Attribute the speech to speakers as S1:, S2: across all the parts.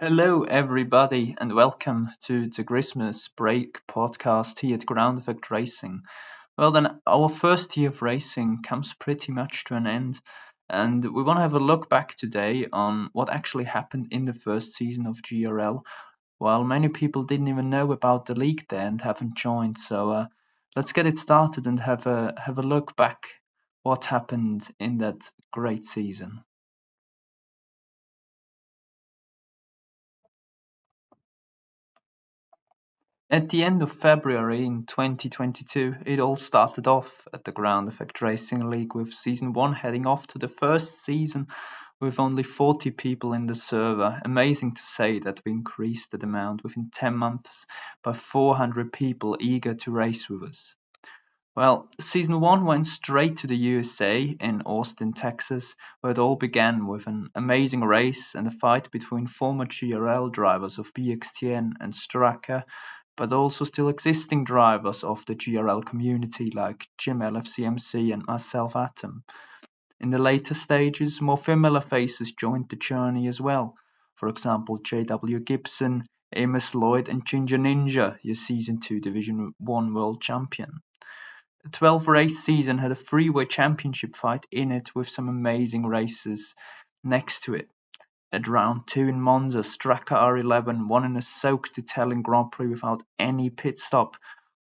S1: Hello, everybody, and welcome to the Christmas Break podcast here at Ground Effect Racing. Well, then, our first year of racing comes pretty much to an end, and we want to have a look back today on what actually happened in the first season of GRL. While many people didn't even know about the league then and haven't joined, so let's get it started and have a look back what happened in that great season. At the end of February in 2022, it all started off at the Ground Effect Racing League with Season 1 heading off to the first season with only 40 people in the server. Amazing to say that we increased the amount within 10 months by 400 people eager to race with us. Well, Season 1 went straight to the USA in Austin, Texas, where it all began with an amazing race and a fight between former GRL drivers of BXTN and Straka, but also still existing drivers of the GRL community like Jim LFCMC and myself Atom. In the later stages, more familiar faces joined the journey as well. For example, JW Gibson, Amos Lloyd and Ginger Ninja, your Season 2 Division 1 World Champion. The 12-race season had a freeway championship fight in it with some amazing races next to it. At round 2 in Monza, Straka R11 won in a soaked Italian Grand Prix without any pit stop,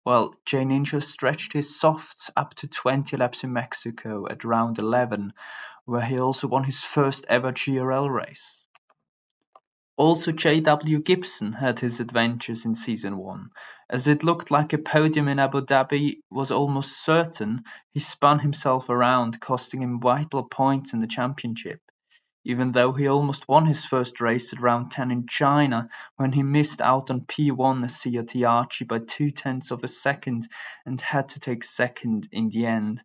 S1: while J Ninja stretched his softs up to 20 laps in Mexico at round 11, where he also won his first ever GRL race. Also JW Gibson had his adventures in Season 1. As it looked like a podium in Abu Dhabi was almost certain, he spun himself around, costing him vital points in the championship. Even though he almost won his first race at round 10 in China, when he missed out on P1 Asia Tiachi by 0.2 of a second and had to take second in the end.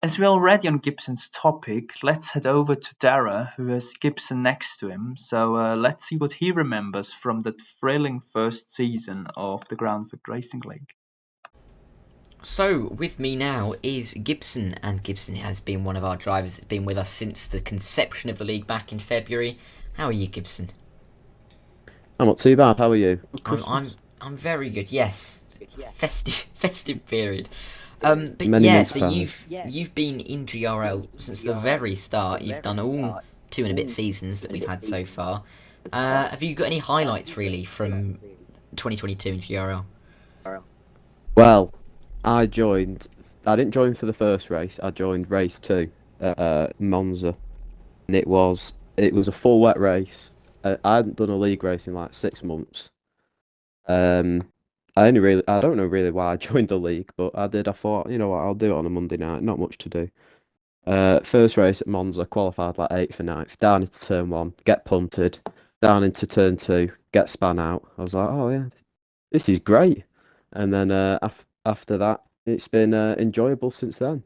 S1: As we're already on Gibson's topic, let's head over to Dara, who has Gibson next to him. So let's see what he remembers from that thrilling first season of the Ground Effect Racing League.
S2: So, with me now is Gibson, and Gibson has been one of our drivers that's been with us since the conception of the league back in February. How are you, Gibson?
S3: I'm not too bad. How are you?
S2: I'm very good. Yes, festive period. But
S3: Many
S2: yeah,
S3: mince
S2: so
S3: pies.
S2: you've been in GRL since the very start. You've done all 2 and a bit seasons that we've had so far. Have you got any highlights really from 2022 in GRL?
S3: Well, I didn't join for the first race. I joined race 2 at Monza, and it was a full wet race. I hadn't done a league race in like 6 months. I don't know really why I joined the league, but I did. I thought, you know what, I'll do it on a Monday night. Not much to do. First race at Monza, qualified like 8th or 9th. Down into turn 1, get punted. Down into turn 2, get spun out. I was like, oh yeah, this is great. And then after that, it's been enjoyable since then.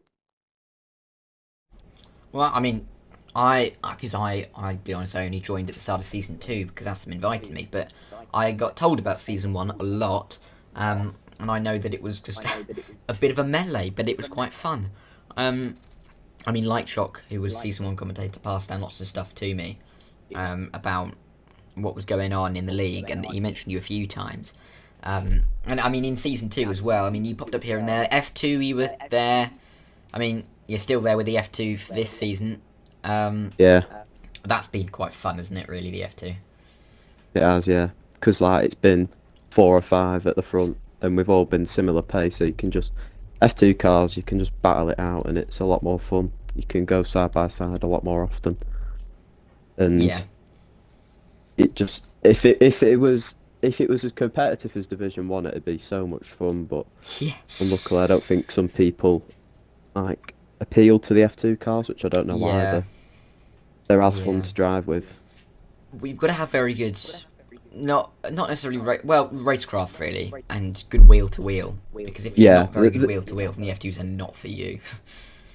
S2: Well, I mean, I'd be honest, I only joined at the start of Season 2 because Atom invited me, but I got told about Season 1 a lot, and I know that it was just a bit of a melee, but it was quite fun. I mean, Lightshock, who was Season 1 commentator, passed down lots of stuff to me about what was going on in the league, and he mentioned you a few times. And I mean, in Season 2 as well, I mean, you popped up here and there. F2, you were there. I mean, you're still there with the F2 for this season.
S3: Yeah,
S2: That's been quite fun, isn't it, really, the F2?
S3: it has, yeah. Because like it's been 4 or 5 at the front, and we've all been similar pace, so you can just F2 cars, you can just battle it out, and it's a lot more fun. You can go side by side a lot more often, and
S2: Yeah.
S3: it just if it was as competitive as Division 1, it'd be so much fun. But
S2: Yeah.
S3: unluckily, I don't think some people like appeal to the F2 cars, which I don't know why.
S2: Yeah.
S3: They're as
S2: Yeah.
S3: fun to drive with.
S2: We've got to have very good, not necessarily, racecraft, really, and good wheel-to-wheel. Because if you're
S3: Yeah,
S2: not very
S3: the-
S2: good wheel-to-wheel, then the F2s are not for you.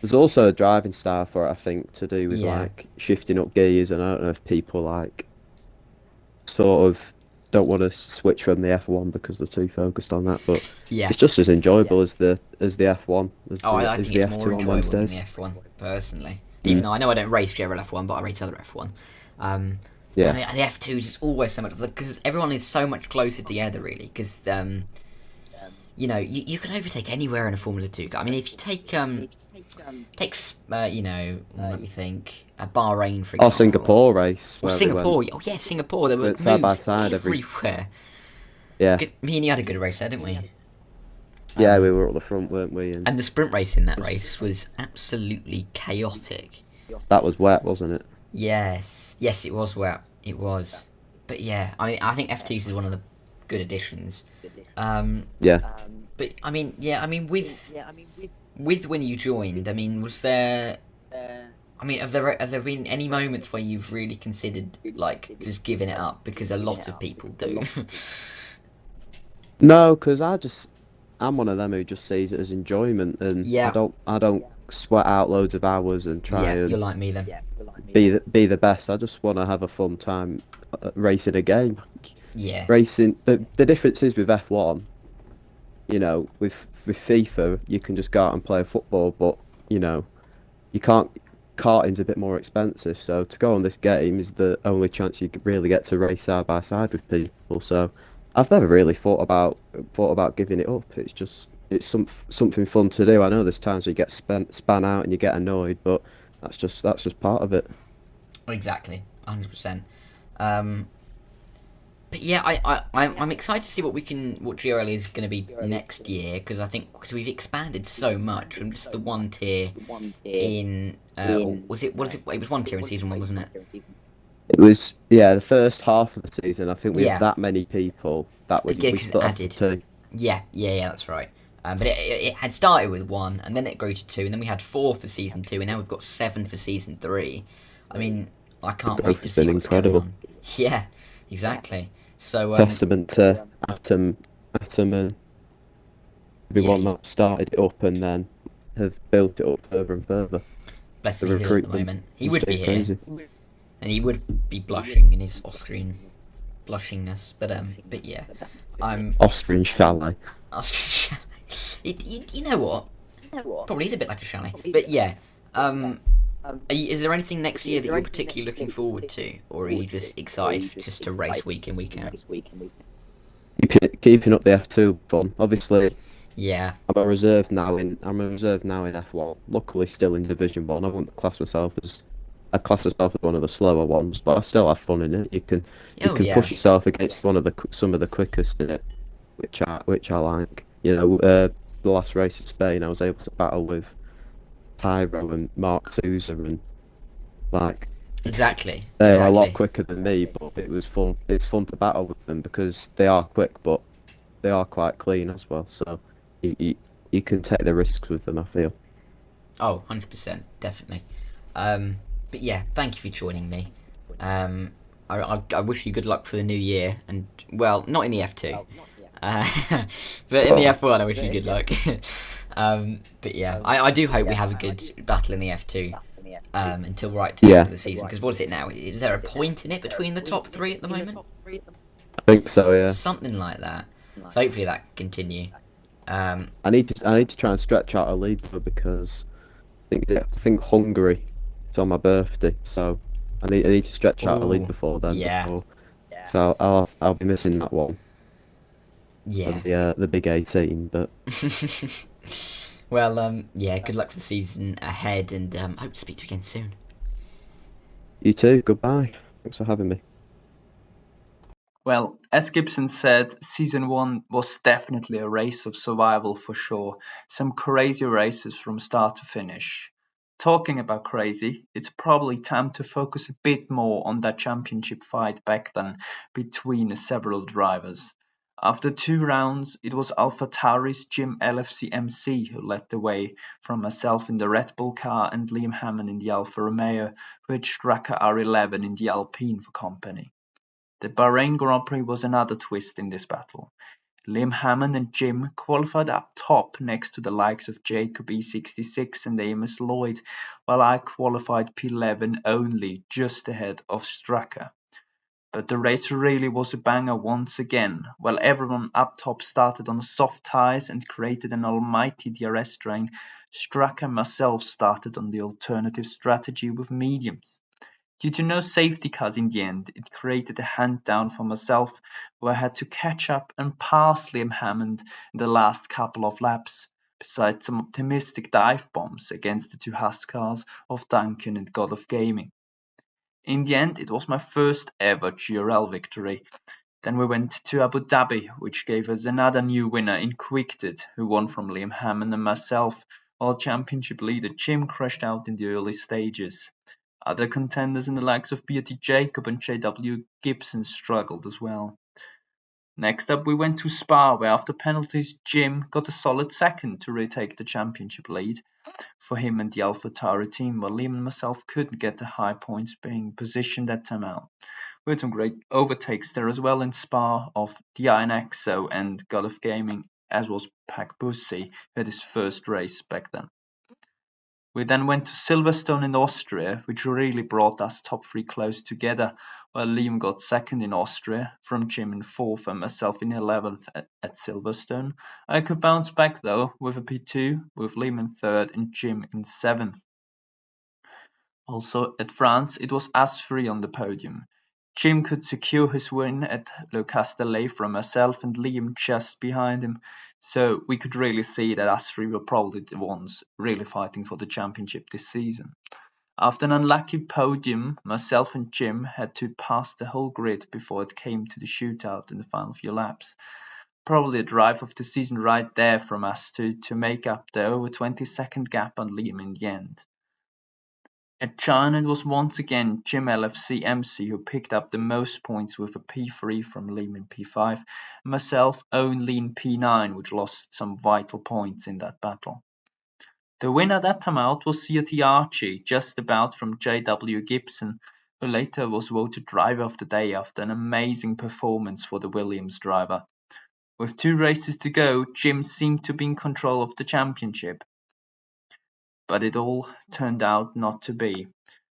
S3: There's also a driving style for it, I think, to do with
S2: Yeah.
S3: like shifting up gears, and I don't know if people like sort of don't want to switch from the F1 because they're too focused on that, but
S2: Yeah.
S3: it's just as enjoyable as the F1
S2: I
S3: as
S2: think
S3: the
S2: it's more
S3: F2 on
S2: enjoyable than
S3: Wednesdays.
S2: the F1, personally. Even though I know I don't race GRL F1, but I race other F1.
S3: Yeah.
S2: I mean, the F2 is just always so much because everyone is so much closer together, really. Because you can overtake anywhere in a Formula 2 car. I mean, if you take let me think, Bahrain for
S3: Or
S2: example,
S3: Singapore race
S2: or
S3: where we
S2: Singapore. Oh yeah, Singapore. There were
S3: went side by
S2: moves
S3: side
S2: everywhere.
S3: Yeah.
S2: Me and you had a good race there, didn't we?
S3: Yeah, we were at the front, weren't we?
S2: And the sprint race in that race was absolutely chaotic.
S3: That was wet, wasn't it?
S2: Yes, it was wet. It was, but yeah, I think F2 is one of the good additions.
S3: Yeah.
S2: But I mean, with when you joined, I mean, was there? I mean, have there been any moments where you've really considered like just giving it up because a lot of people do?
S3: No, because I'm one of them who just sees it as enjoyment, and
S2: Yeah.
S3: I don't sweat out loads of hours and try
S2: You're
S3: and
S2: like me then.
S3: be the best. I just want to have a fun time racing a game.
S2: Yeah.
S3: Racing, the difference is with F1, with FIFA, you can just go out and play football, but you can't. Karting's a bit more expensive, so to go on this game is the only chance you really get to race side by side with people. So I've never really thought about giving it up. It's something fun to do. I know there's times where you get span out and you get annoyed, but that's just part of it.
S2: Exactly, 100%. But yeah, I'm excited to see what GRL is going to be next year because we've expanded so much from just the one tier in it was one tier in season 1, wasn't it?
S3: It was, the first half of the season. I think we
S2: Yeah.
S3: had that many people that we split off to
S2: added.
S3: 2.
S2: Yeah, that's right. But it had started with 1, and then it grew to 2, and then we had 4 for season 2, and now we've got 7 for season 3. I mean, I can't wait to see what's going on. Yeah, exactly. So
S3: Testament to Atom and everyone that started it up and then have built it up further and further.
S2: Bless him, he's ill at the moment. He would be
S3: crazy.
S2: here, and he would be blushing in his Austrian blushingness. But yeah, I'm
S3: Austrian chalet.
S2: Austrian chalet. You know what? Probably is a bit like a chalet. But yeah, is there anything next year that you're particularly looking forward to, or are you just excited just to race week in, week out?
S3: Keeping up the F2 fun. Obviously,
S2: yeah.
S3: I'm a reserve now in F1. Luckily, still in Division 1. I wouldn't class myself as one of the slower ones, but I still have fun in it. You can push yourself against some of the quickest in it, which I like. The last race in Spain, I was able to battle with Pyro and Mark Souza, and
S2: exactly.
S3: They're a lot quicker than me, but it was fun. It's fun to battle with them because they are quick, but they are quite clean as well. So you can take the risks with them, I feel.
S2: Oh, 100%, definitely. But yeah, thank you for joining me. I wish you good luck for the new year, and well, not in the F2, but in the F1, I wish you good luck. But yeah, I do hope we have a good battle in the F2 until right to the end of the season. Because what is it now? Is there a point in it between the top 3 at the moment?
S3: I think so, yeah.
S2: Something like that. So hopefully that can continue.
S3: I need to try and stretch out a lead though, because I think Hungary is on my birthday, so I need to stretch out a lead before then.
S2: Yeah.
S3: So I'll be missing that one.
S2: Yeah.
S3: The big 18, but.
S2: Well, yeah. Good luck for the season ahead, and hope to speak to you again soon.
S3: You too. Goodbye. Thanks for having me.
S1: Well, as Gibson said, season 1 was definitely a race of survival for sure. Some crazy races from start to finish. Talking about crazy, it's probably time to focus a bit more on that championship fight back then between several drivers. After 2 rounds, it was AlphaTauri's Jim LFC MC who led the way from myself in the Red Bull car and Liam Hammond in the Alfa Romeo, who had Straka R11 in the Alpine for company. The Bahrain Grand Prix was another twist in this battle. Liam Hammond and Jim qualified up top next to the likes of Jacob E66 and Amos Lloyd, while I qualified P11 only, just ahead of Straka. But the race really was a banger once again. While everyone up top started on soft tyres and created an almighty DRS drain, Straka and myself started on the alternative strategy with mediums. Due to no safety cars in the end, it created a hand down for myself, where I had to catch up and pass Liam Hammond in the last couple of laps, besides some optimistic dive bombs against the two Huskars of Duncan and God of Gaming. In the end, it was my first ever GRL victory. Then we went to Abu Dhabi, which gave us another new winner in Quickted, who won from Liam Hammond and myself, while championship leader Jim crashed out in the early stages. Other contenders in the likes of Beatty Jacob and JW Gibson struggled as well. Next up, we went to Spa, where after penalties, Jim got a solid second to retake the championship lead for him and the AlphaTauri team, while Liam and myself couldn't get the high points being positioned that time out. We had some great overtakes there as well in Spa of the Iron Exo and God of Gaming, as was Pac Bussi, who had his first race back then. We then went to Silverstone in Austria, which really brought us top three close together, while Liam got second in Austria, from Jim in fourth and myself in 11th at Silverstone. I could bounce back though with a P2, with Liam in third and Jim in seventh. Also at France, it was us three on the podium. Jim could secure his win at Le Castellet from myself and Liam just behind him, so we could really see that us three were probably the ones really fighting for the championship this season. After an unlucky podium, myself and Jim had to pass the whole grid before it came to the shootout in the final few laps. Probably a drive of the season right there from us to make up the over 20-second gap on Liam in the end. At China, it was once again Jim LFC MC who picked up the most points with a P3 from Liam in P5, and myself only in P9, which lost some vital points in that battle. The winner that time out was CRT Archie, just about from JW Gibson, who later was voted driver of the day after an amazing performance for the Williams driver. With 2 races to go, Jim seemed to be in control of the championship, but it all turned out not to be.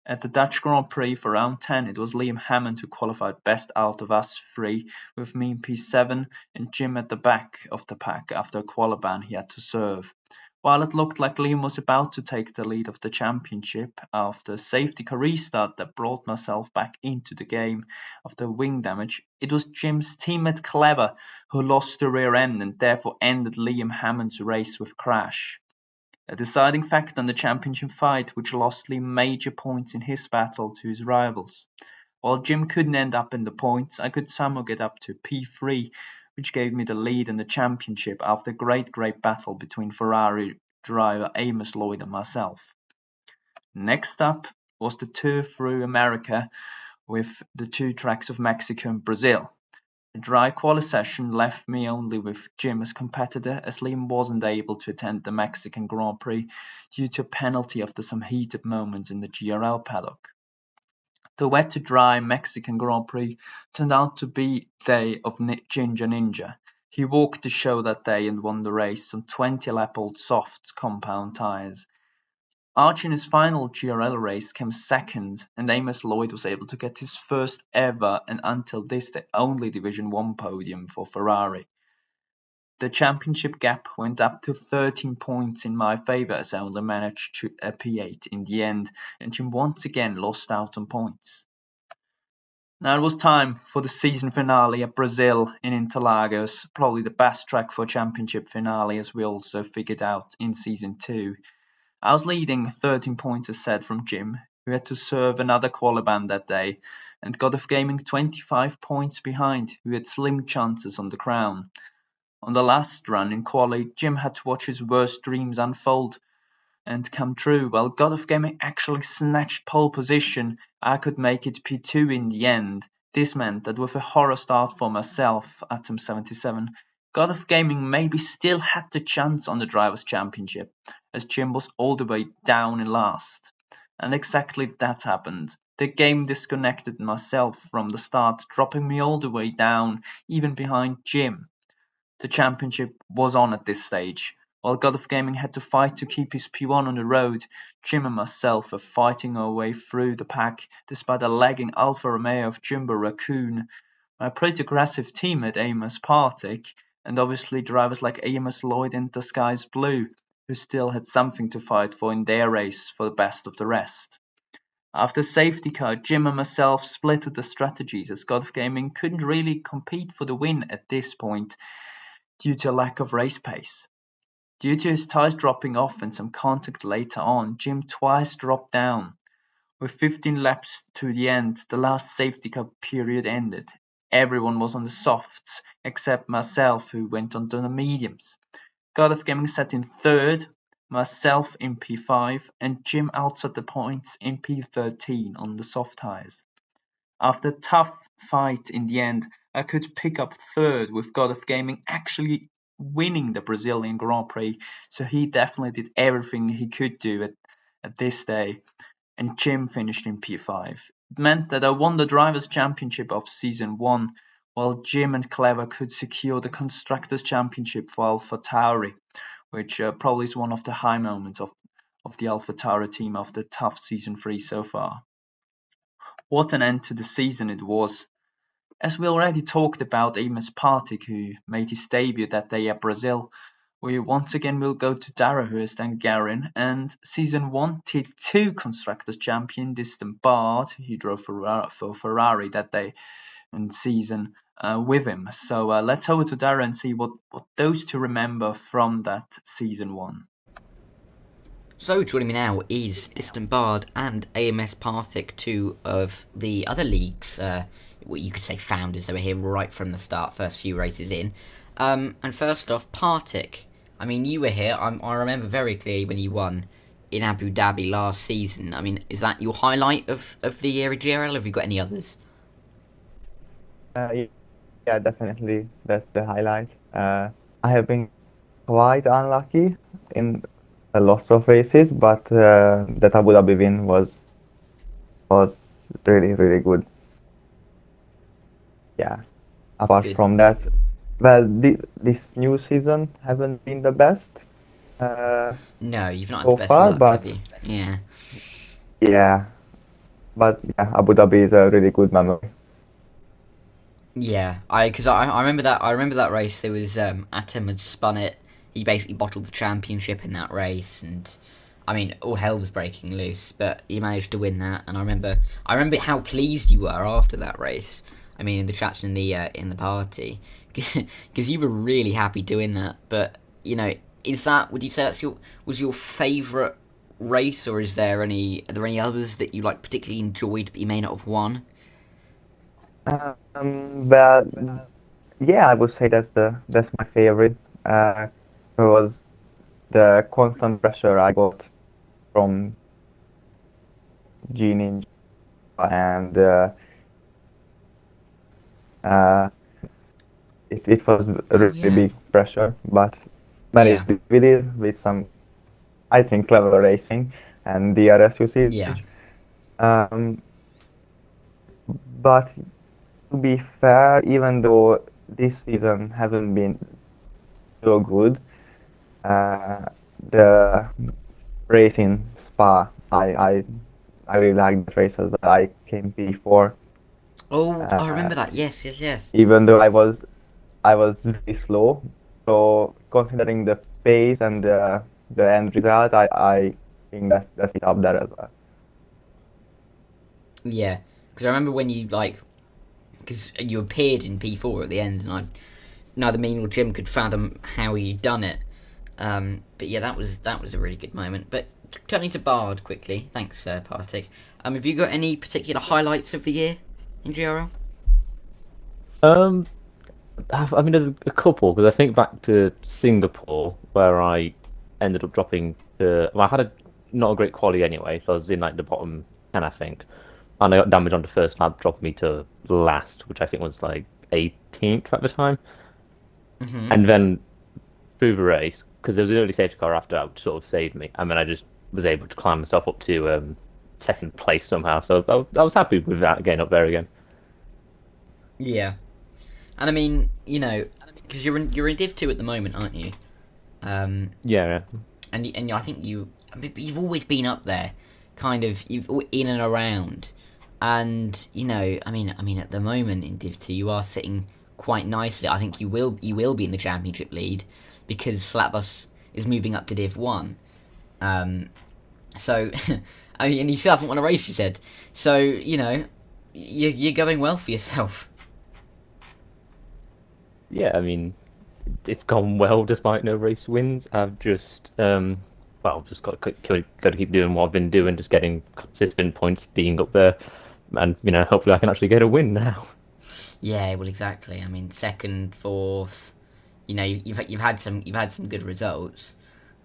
S1: At the Dutch Grand Prix for round 10, it was Liam Hammond who qualified best out of us three, with me in P7 and Jim at the back of the pack after a qualiban he had to serve. While it looked like Liam was about to take the lead of the championship after a safety car restart that brought myself back into the game after wing damage, it was Jim's teammate Clever who lost the rear end and therefore ended Liam Hammond's race with crash. A deciding factor in the championship fight, which lost Liam major points in his battle to his rivals. While Jim couldn't end up in the points, I could somehow get up to P3, which gave me the lead in the championship after a great battle between Ferrari driver Amos Lloyd and myself. Next up was the tour through America with the 2 tracks of Mexico and Brazil. The dry quali session left me only with Jim as competitor, as Liam wasn't able to attend the Mexican Grand Prix due to a penalty after some heated moments in the GRL paddock. The wet to dry Mexican Grand Prix turned out to be day of Ginger Ninja. He walked the show that day and won the race on 20-lap-old softs compound tyres. Archie in his final GRL race came second, and Amos Lloyd was able to get his first ever and until this day only Division 1 podium for Ferrari. The championship gap went up to 13 points in my favour as I only managed to a P8 in the end, and Jim once again lost out on points. Now it was time for the season finale at Brazil in Interlagos, probably the best track for a championship finale, as we also figured out in Season 2. I was leading 13 points as said from Jim, who had to serve another qualiban that day, and God of Gaming 25 points behind, who had slim chances on the crown. On the last run in quali, Jim had to watch his worst dreams unfold and come true, while God of Gaming actually snatched pole position. I could make it P2 in the end. This meant that with a horror start for myself, Atom 77, God of Gaming maybe still had the chance on the Drivers' Championship, as Jim was all the way down in last. And exactly that happened. The game disconnected myself from the start, dropping me all the way down, even behind Jim. The championship was on at this stage. While God of Gaming had to fight to keep his P1 on the road, Jim and myself were fighting our way through the pack despite a lagging Alfa Romeo of Jumbo Raccoon, my pretty aggressive teammate Amos Partick, and obviously drivers like Amos Lloyd and the Skies Blue, who still had something to fight for in their race for the best of the rest. After safety car, Jim and myself split the strategies as God of Gaming couldn't really compete for the win at this point due to a lack of race pace. Due to his tyres dropping off and some contact later on, Jim twice dropped down. With 15 laps to the end, the last safety car period ended. Everyone was on the softs except myself, who went on to the mediums. God of Gaming sat in third, myself in P5, and Jim outside the points in P13 on the soft tyres. After a tough fight in the end, I could pick up third, with God of Gaming actually winning the Brazilian Grand Prix, so he definitely did everything he could do at this day, and Jim finished in P5. It meant that I won the Drivers' Championship of Season 1, while Jim and Clever could secure the Constructors' Championship for AlphaTauri, which probably is one of the high moments of the AlphaTauri team after tough Season 3 so far. What an end to the season it was. As we already talked about Amos Partik, who made his debut that day at Brazil, we once again will go to Darahurst and Garin, and Season 1 T2 Constructors Champion Distant Bard, he drove for Ferrari that day and season with him. So let's over to Dara and see what those two remember from that Season 1.
S2: So joining me now is Distant Bard and AMS Partik, two of the other leagues, what you could say founders. They were here right from the start, first few races in. And first off, Partik. I mean, you were here. I remember very clearly when you won in Abu Dhabi last season. I mean, is that your highlight of the year at GRL? Have you got any others?
S4: Yeah, definitely. That's the highlight. I have been quite unlucky in a lot of races, but that Abu Dhabi win was really, really good. Yeah. Apart
S2: Good.
S4: from that, well, this new season hasn't been the best.
S2: No, you've not had
S4: so
S2: the best
S4: far,
S2: luck,
S4: but
S2: have you? Yeah.
S4: yeah, but yeah, Abu Dhabi is a really good memory.
S2: Yeah, because I remember that. I remember that race. There was Atom had spun it. He basically bottled the championship in that race, and I mean, all hell was breaking loose. But he managed to win that, and I remember how pleased you were after that race. I mean, in the chats and in the party, because you were really happy doing that. But you know, would you say was your favourite race, or are there any others that you like particularly enjoyed but you may not have won?
S4: But yeah, I would say that's my favorite. Was the constant pressure I got from G Ninja, and it was a really big pressure, but managed to beat it with some, I think, clever racing and DRS usage.
S2: Yeah.
S4: But to be fair, even though this season hasn't been so good, the race in Spa, I really liked the races that I came P4.
S2: Oh, I remember that. Yes.
S4: Even though I was really slow, so considering the pace and the end result, I think that's it up there as well.
S2: Yeah, because I remember when because you appeared in P4 at the end, and neither me nor Jim could fathom how you'd done it. But yeah, that was a really good moment. But turning to Bard quickly, thanks, Partik. Have you got any particular highlights of the year in GRL?
S5: I mean, there's a couple, because I think back to Singapore, where I ended up dropping to. Well, I had not a great quality anyway, so I was in like the bottom 10, I think. And I got damage on the first lap, dropped me to last, which I think was like 18th at the time.
S2: Mm-hmm.
S5: And then through the race, because there was an early safety car after, that sort of saved me. And then I just was able to climb myself up to second place somehow. So I was happy with that, getting up there again.
S2: Yeah. And I mean, you know, because you're in Div 2 at the moment, aren't you?
S5: Yeah.
S2: And I think you've always been up there, kind of, you've in and around. And you know, I mean, at the moment in Div 2, you are sitting quite nicely. I think you will be in the championship lead because Slapbus is moving up to Div 1. And So, I mean, and you still haven't won a race, you said. So, you're going well for yourself.
S5: Yeah, I mean, it's gone well despite no race wins. I've just just got to keep doing what I've been doing, just getting consistent points, being up there, and hopefully I can actually get a win now.
S2: Yeah, well, exactly. I mean, second, fourth. You've had some good results.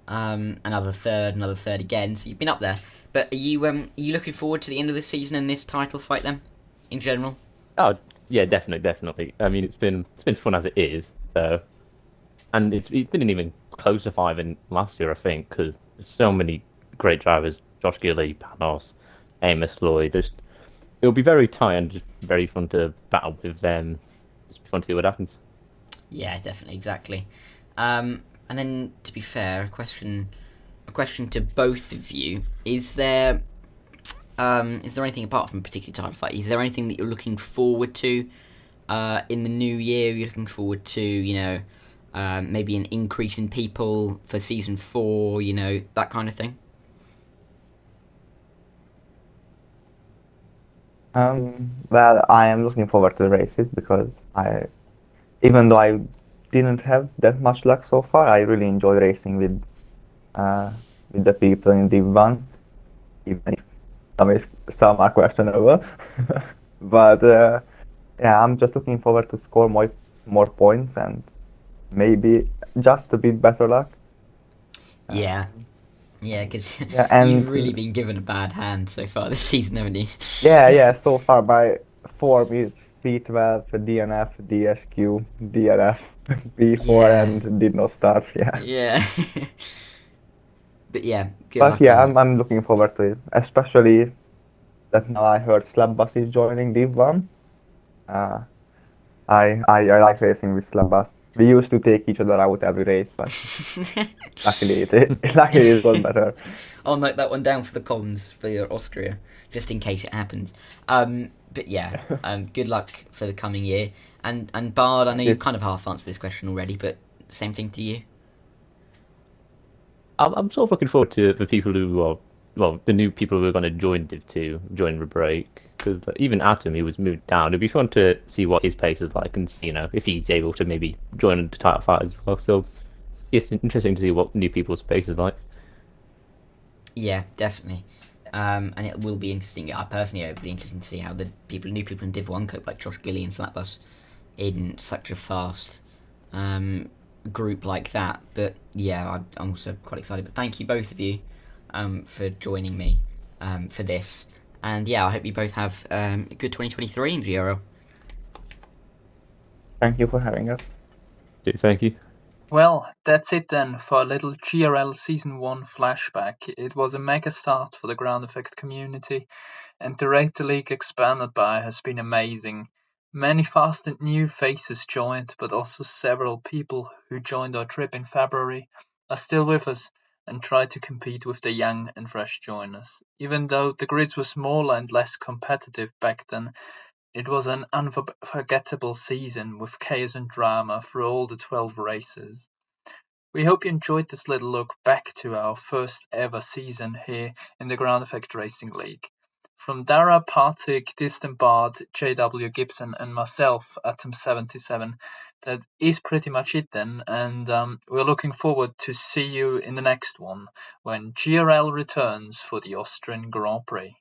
S2: Another third again. So you've been up there. But are you looking forward to the end of the season and this title fight then, in general?
S5: Oh yeah, definitely. I mean, it's been fun as it is. So, and it's been even closer fight than last year, I think, because there's so many great drivers: Josh Gilly, Panos, Amos Lloyd. It'll be very tight and just very fun to battle with them. Just be fun to see what happens.
S2: Yeah, definitely, exactly. And then, to be fair, a question to both of you: Is there anything apart from a particular title fight? Is there anything that you're looking forward to in the new year? You're looking forward to, maybe an increase in people for season 4, that kind of thing?
S4: Well, I am looking forward to the races because even though I didn't have that much luck so far, I really enjoy racing with the people in Div 1, even if some are questionable. But yeah, I'm just looking forward to score more points and maybe just a bit better luck.
S2: Yeah, because
S4: and
S2: you've really been given a bad hand so far this season, haven't you?
S4: Yeah. So far, my form is P12, DNF, DSQ, DNF, P4, and did not start. Yeah.
S2: Yeah. But yeah, good
S4: But
S2: luck
S4: yeah,
S2: on that.
S4: I'm looking forward to it, especially that now I heard Slabbus is joining Div 1. I like racing with Slabbus. We used to take each other out every race, but luckily it got better.
S2: I'll note that one down for the comms for your Austria, just in case it happens. But yeah, good luck for the coming year. And Bard, I know you've kind of half answered this question already, but same thing to you.
S5: I'm sort of looking forward to the people who are, the new people who are going to join Div 2, join the break. Because even Atom, he was moved down. It'd be fun to see what his pace is like and see, if he's able to maybe join the title fight as well. So it's interesting to see what new people's pace is like.
S2: Yeah, definitely. And it will be interesting. Yeah, personally, it would be interesting to see how the new people in Div 1 cope, like Josh Gilly and Slapbus, in such a fast group like that. But yeah, I'm also quite excited. But thank you both of you for joining me for this. And yeah, I hope you both have a good 2023 in GRL.
S4: Thank you for having us.
S5: Thank you.
S1: Well, that's it then for a little GRL Season 1 flashback. It was a mega start for the ground effect community, and the rate the league expanded by has been amazing. Many fast and new faces joined, but also several people who joined our trip in February are still with us and try to compete with the young and fresh joiners. Even though the grids were smaller and less competitive back then, it was an unforgettable season with chaos and drama through all the 12 races. We hope you enjoyed this little look back to our first ever season here in the Ground Effect Racing League. From Dara, Partik, Distant Bard, JW Gibson, and myself, Atom77, that is pretty much it then, and we're looking forward to see you in the next one when GRL returns for the Austrian Grand Prix.